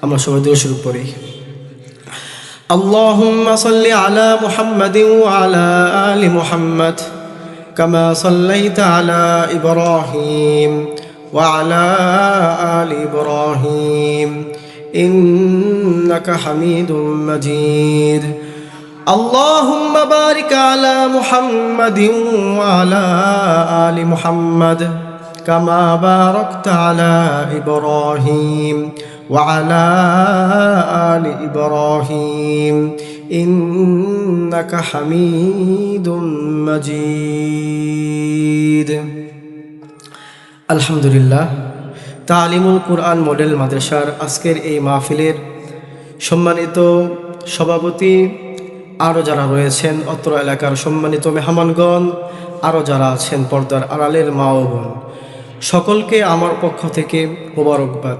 আমরা সবাই দোয়া শুরু করি। اللهم صل على محمد وعلى آل محمد كما صليت على إبراهيم وعلى آل إبراهيم إنك حميد مجيد. اللهم بارك على محمد وعلى آل محمد كما باركت على إبراهيم وعلى آل إبراهيم إنك حميد مجيد. আলহামদুলিল্লাহ, তালিমুল কুরআন মডেল মাদ্রাসার আজকের এই মাহফিলের সম্মানিত সভাপতি, আরও যারা রয়েছেন অত্র এলাকার সম্মানিত মেহমানগণ, আরও যারা আছেন পর্দার আড়ালের মা ও বোন, সকলকে আমার পক্ষ থেকে মোবারকবাদ।